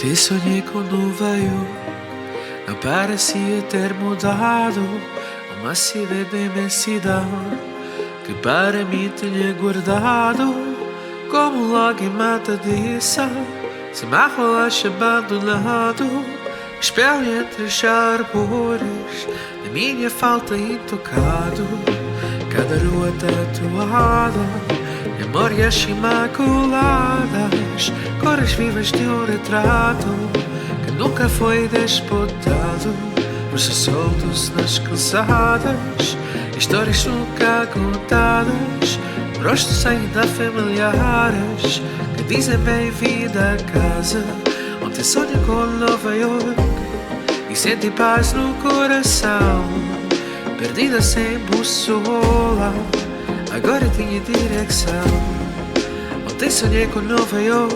Te sonhei quando veio, não parecia ter mudado. Uma cidade de imensidão que para mim tinha guardado como lágrima de sal. Se me arrolaste abandonado, espelho entre as árvores da minha falta intocado. Cada rua tatuada, memórias imaculadas, cores vivas de um retrato que nunca foi disputado. Versos soltos nas calçadas, histórias nunca contadas, rostos ainda familiares que dizem bem-vindo a casa. Ontem sonhei com Nova York e senti paz no coração, perdida sem bússola, agora tinha direção. Ontem sonhei com Nova York,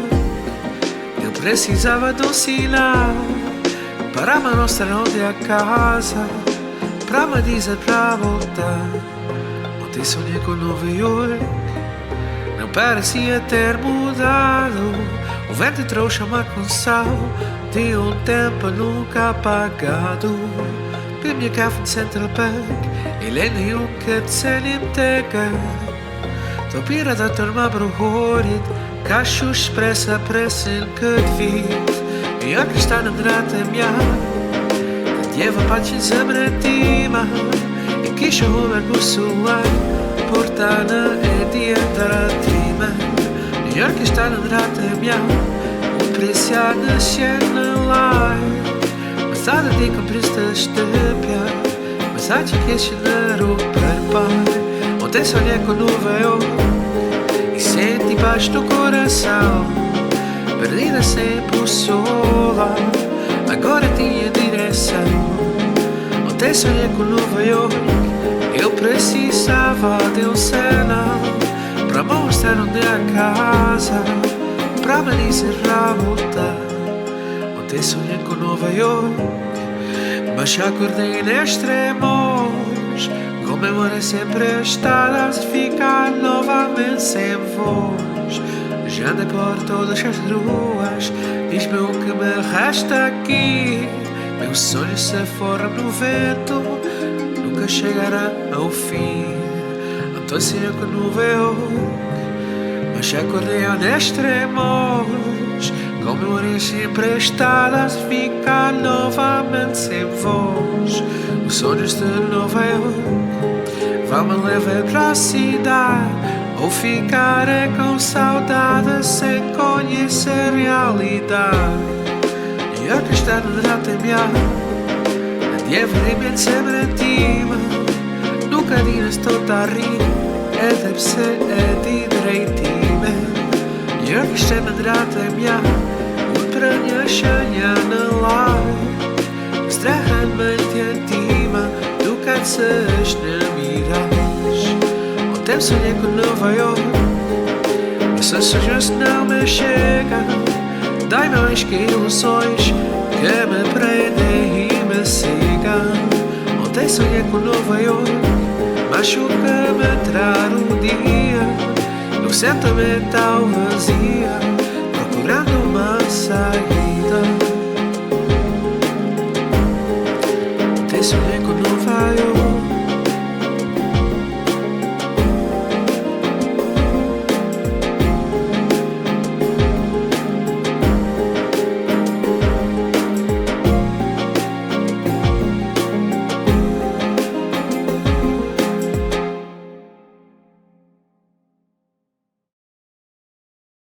eu precisava de um sinal para me mostrar onde é a casa, para me dizer para voltar. Ontem sonhei com Nova York, não parecia ter mudado. O vento trouxe-me com sal de um tempo nunca apagado. Bei mir kaufen Central Bank, Eleni Juncker, Zelimtega. Topira da turma bruhorit, Kashu espressa pressen kudvit. I jak stanem ratem ja, Djeva pačin zemretima, I kisho hover busulaj, Portana e dietaratima. I jak stanem ratem ja, Upresjana sjena laj. Sada ti kom prista štepja, Masači kješi na ruper pai. Ontem sonhei com Nova York e senti paz no coração, perdida sem bússola, agora tinha direção. Ontem sonhei com Nova York, eu precisava de um sinal para mostrar onde é a casa, para me dizer a voltar. Ontem sonhei com Nova York, mas acordei em extremos, com memórias sempre estadas, ficar novamente sem voz. Já andei por todas as ruas, diz-me o que me resta aqui. Meus sonhos se foram no vento, nunca chegará ao fim. Então sonhei com Nova York, mas acordei em extremos, com memórias sempre estadas, ficar novamente sem voz. Os sonhos de Nova York vão-me levar para a cidade, ou ficarei com saudade sem conhecer a realidade. E a questão da temia, nadie vreme sempre tima, nunca dinas toda rir, deve ser de direitima. E a questão da temia, utranja šanja na laj, strahan me tima, tu kad se ne miraš. Ontem sonhei com Nova York, mas esses sonhos não me chegam. Dai-me mais que ilusões que me prendem e me sigam. Ontem sonhei com Nova York, mas o que me traz o dia, eu sento-me tão vazia, procurando uma saída.